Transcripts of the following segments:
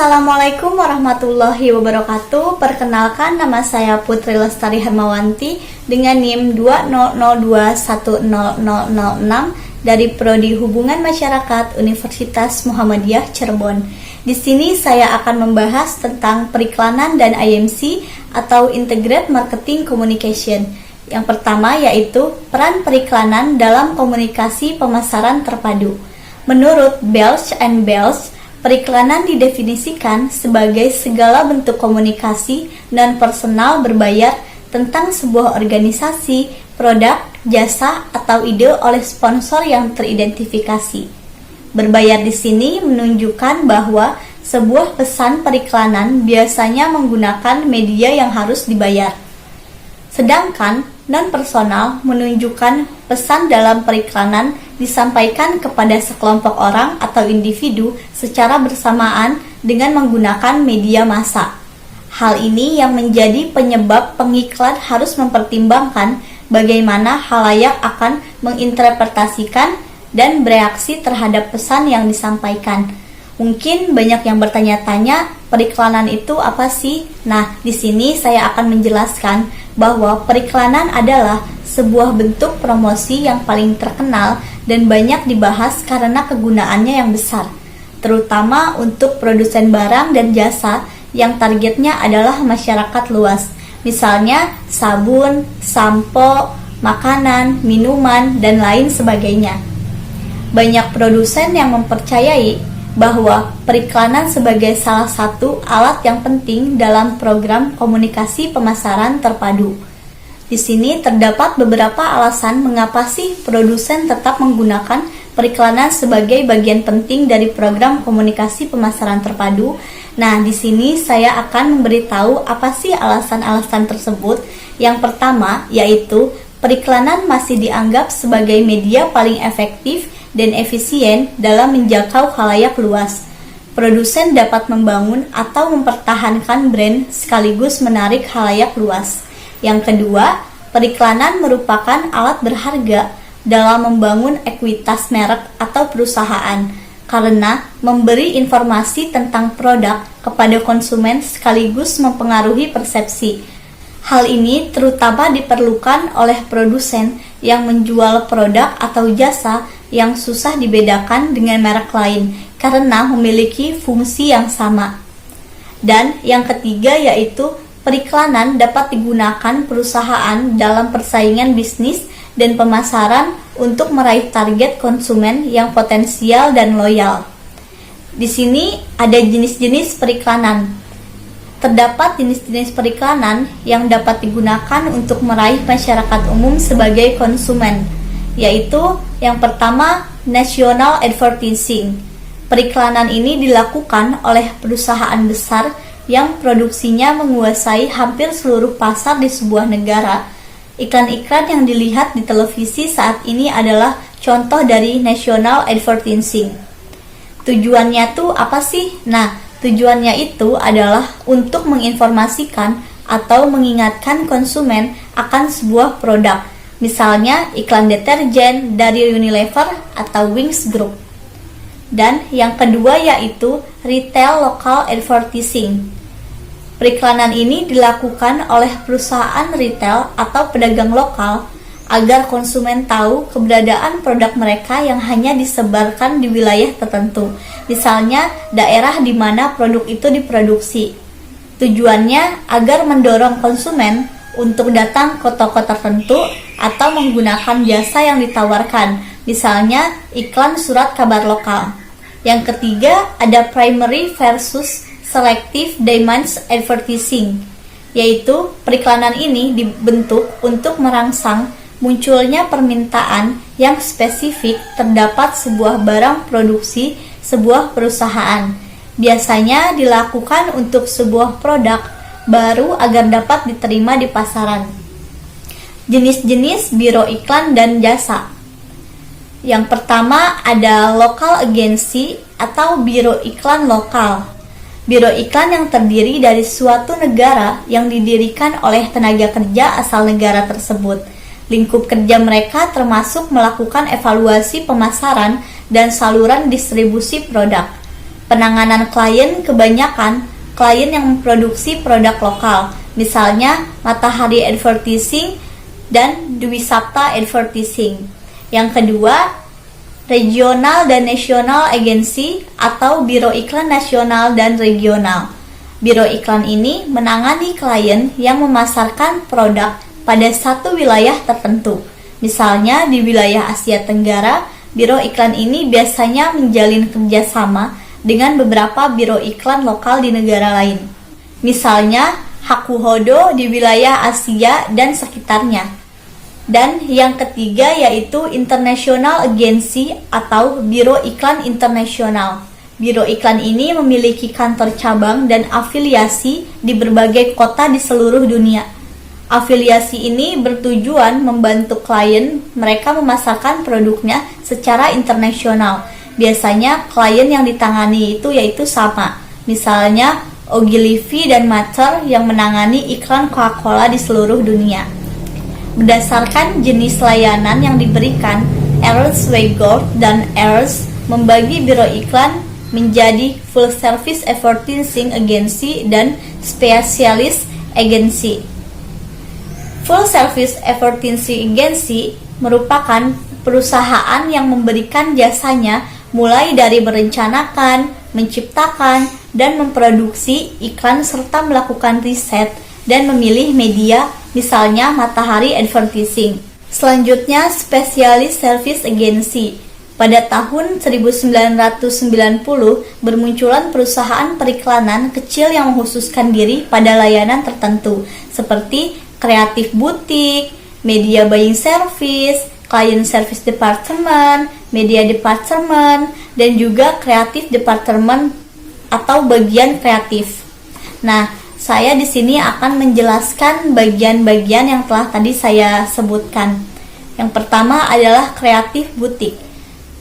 Assalamualaikum warahmatullahi wabarakatuh. Perkenalkan, nama saya Putri Lestari Hermawanti dengan NIM 2002100006 dari Prodi Hubungan Masyarakat Universitas Muhammadiyah Cirebon. Di sini saya akan membahas tentang periklanan dan IMC atau Integrated Marketing Communication. Yang pertama yaitu peran periklanan dalam komunikasi pemasaran terpadu. Menurut Belch and Belch, periklanan didefinisikan sebagai segala bentuk komunikasi non-personal berbayar tentang sebuah organisasi, produk, jasa, atau ide oleh sponsor yang teridentifikasi. Berbayar di sini menunjukkan bahwa sebuah pesan periklanan biasanya menggunakan media yang harus dibayar. Sedangkan non-personal menunjukkan pesan dalam periklanan disampaikan kepada sekelompok orang atau individu secara bersamaan dengan menggunakan media massa. Hal ini yang menjadi penyebab pengiklan harus mempertimbangkan bagaimana khalayak akan menginterpretasikan dan bereaksi terhadap pesan yang disampaikan. Mungkin banyak yang bertanya-tanya, periklanan itu apa sih? Nah, di sini saya akan menjelaskan bahwa periklanan adalah sebuah bentuk promosi yang paling terkenal dan banyak dibahas karena kegunaannya yang besar, terutama untuk produsen barang dan jasa yang targetnya adalah masyarakat luas. Misalnya sabun, sampo, makanan, minuman, dan lain sebagainya. Banyak produsen yang mempercayai bahwa periklanan sebagai salah satu alat yang penting dalam program komunikasi pemasaran terpadu. Di sini terdapat beberapa alasan mengapa sih produsen tetap menggunakan periklanan sebagai bagian penting dari program komunikasi pemasaran terpadu. Nah, di sini saya akan memberitahu apa sih alasan-alasan tersebut. Yang pertama yaitu periklanan masih dianggap sebagai media paling efektif dan efisien dalam menjangkau khalayak luas. Produsen dapat membangun atau mempertahankan brand sekaligus menarik khalayak luas. Yang kedua, periklanan merupakan alat berharga dalam membangun ekuitas merek atau perusahaan karena memberi informasi tentang produk kepada konsumen sekaligus mempengaruhi persepsi. Hal ini terutama diperlukan oleh produsen yang menjual produk atau jasa yang susah dibedakan dengan merek lain karena memiliki fungsi yang sama. Dan yang ketiga yaitu periklanan dapat digunakan perusahaan dalam persaingan bisnis dan pemasaran untuk meraih target konsumen yang potensial dan loyal. Di sini ada jenis-jenis periklanan. Terdapat jenis-jenis periklanan yang dapat digunakan untuk meraih masyarakat umum sebagai konsumen, yaitu yang pertama, national advertising. Periklanan ini dilakukan oleh perusahaan besar yang produksinya menguasai hampir seluruh pasar di sebuah negara. Iklan-iklan yang dilihat di televisi saat ini adalah contoh dari national advertising. Tujuannya tuh apa sih? Nah, tujuannya itu adalah untuk menginformasikan atau mengingatkan konsumen akan sebuah produk. Misalnya iklan deterjen dari Unilever atau Wings Group. Dan yang kedua yaitu retail local advertising. Periklanan ini dilakukan oleh perusahaan retail atau pedagang lokal agar konsumen tahu keberadaan produk mereka yang hanya disebarkan di wilayah tertentu. Misalnya daerah di mana produk itu diproduksi. Tujuannya agar mendorong konsumen untuk datang ke toko tertentu atau menggunakan jasa yang ditawarkan, misalnya iklan surat kabar lokal. Yang ketiga ada primary versus selective demand advertising, yaitu periklanan ini dibentuk untuk merangsang munculnya permintaan yang spesifik terdapat sebuah barang produksi sebuah perusahaan. Biasanya dilakukan untuk sebuah produk baru agar dapat diterima di pasaran. Jenis-jenis biro iklan dan jasa. Yang pertama ada local agency atau biro iklan lokal. Biro iklan yang terdiri dari suatu negara yang didirikan oleh tenaga kerja asal negara tersebut. Lingkup kerja mereka termasuk melakukan evaluasi pemasaran dan saluran distribusi produk. Penanganan klien kebanyakan klien yang memproduksi produk lokal, misalnya Matahari Advertising dan Dwi Sapta Advertising. Yang kedua, regional dan national agency atau biro iklan nasional dan regional. Biro iklan ini menangani klien yang memasarkan produk pada satu wilayah tertentu. Misalnya di wilayah Asia Tenggara, biro iklan ini biasanya menjalin kerjasama dengan beberapa biro iklan lokal di negara lain. Misalnya Hakuhodo di wilayah Asia dan sekitarnya. Dan yang ketiga yaitu International Agency atau biro iklan internasional. Biro iklan ini memiliki kantor cabang dan afiliasi di berbagai kota di seluruh dunia. Afiliasi ini bertujuan membantu klien mereka memasarkan produknya secara internasional. Biasanya klien yang ditangani itu yaitu sama. Misalnya Ogilvy dan Mather yang menangani iklan Coca-Cola di seluruh dunia. Berdasarkan jenis layanan yang diberikan, Ernst Weigort dan Ernst membagi biro iklan menjadi Full Service Advertising Agency dan Specialist Agency. Full Service Advertising Agency merupakan perusahaan yang memberikan jasanya mulai dari merencanakan, menciptakan, dan memproduksi iklan serta melakukan riset dan memilih media, misalnya Matahari Advertising. Selanjutnya, Specialist Service Agency. Pada tahun 1990, bermunculan perusahaan periklanan kecil yang mengkhususkan diri pada layanan tertentu, seperti Creative Boutique, Media Buying Service, Client Service Department, Media Department, dan juga Creative Department atau bagian kreatif. Nah, saya di sini akan menjelaskan bagian-bagian yang telah tadi saya sebutkan. Yang pertama adalah Creative Boutique.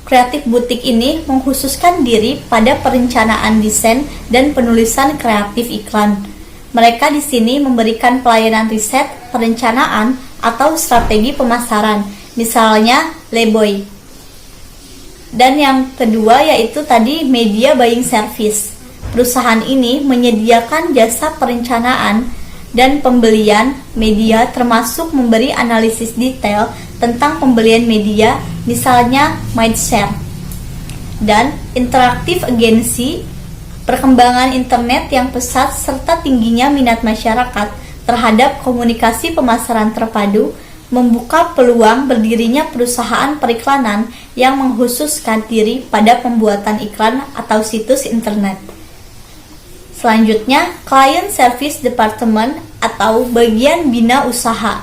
Creative Boutique ini mengkhususkan diri pada perencanaan desain dan penulisan kreatif iklan. Mereka di sini memberikan pelayanan riset, perencanaan, atau strategi pemasaran, misalnya Leboy. Dan yang kedua yaitu tadi Media Buying Service. Perusahaan ini menyediakan jasa perencanaan dan pembelian media termasuk memberi analisis detail tentang pembelian media, misalnya Mindshare. Dan Interactive Agency, perkembangan internet yang pesat serta tingginya minat masyarakat terhadap komunikasi pemasaran terpadu membuka peluang berdirinya perusahaan periklanan yang mengkhususkan diri pada pembuatan iklan atau situs internet. Selanjutnya, Client Service Department atau bagian bina usaha.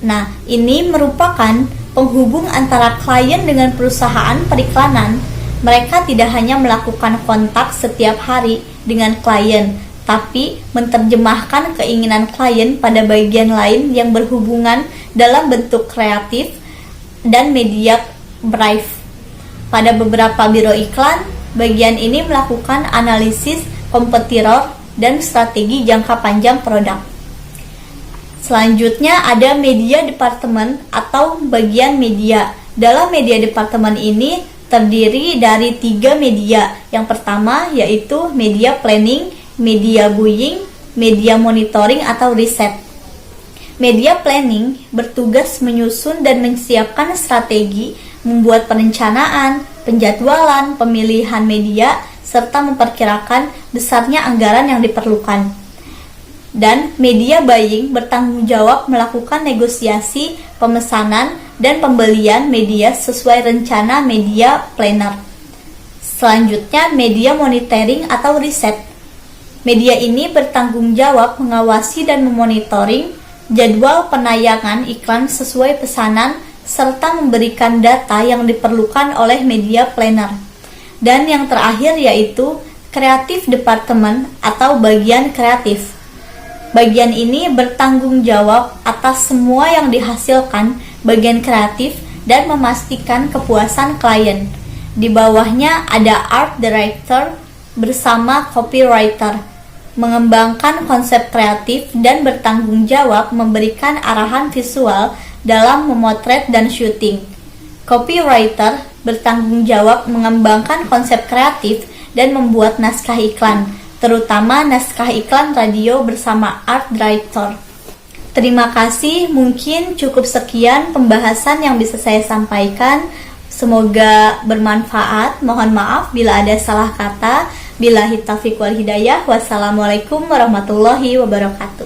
Nah, ini merupakan penghubung antara klien dengan perusahaan periklanan. Mereka tidak hanya melakukan kontak setiap hari dengan klien, tapi menerjemahkan keinginan klien pada bagian lain yang berhubungan dalam bentuk kreatif dan media brief. Pada beberapa biro iklan, bagian ini melakukan analisis kompetitor dan strategi jangka panjang produk. Selanjutnya ada Media Department atau bagian media. Dalam Media Department ini terdiri dari 3 media. Yang pertama yaitu media planning, media buying, media monitoring atau riset. Media planning bertugas menyusun dan menyiapkan strategi, membuat perencanaan, penjadwalan, pemilihan media, serta memperkirakan besarnya anggaran yang diperlukan. Dan media buying bertanggung jawab melakukan negosiasi, pemesanan, dan pembelian media sesuai rencana media planner. Selanjutnya, media monitoring atau riset. Media ini bertanggung jawab mengawasi dan memonitoring jadwal penayangan iklan sesuai pesanan serta memberikan data yang diperlukan oleh media planner. Dan yang terakhir yaitu Creative Department atau bagian kreatif. Bagian ini bertanggung jawab atas semua yang dihasilkan bagian kreatif dan memastikan kepuasan klien. Di bawahnya ada art director bersama copywriter, mengembangkan konsep kreatif dan bertanggung jawab memberikan arahan visual dalam memotret dan syuting. Copywriter bertanggung jawab mengembangkan konsep kreatif dan membuat naskah iklan, terutama naskah iklan radio bersama art director. Terima kasih, mungkin cukup sekian pembahasan yang bisa saya sampaikan. Semoga bermanfaat. Mohon maaf bila ada salah kata. Billahi taufiq wal hidayah. Wassalamualaikum warahmatullahi wabarakatuh.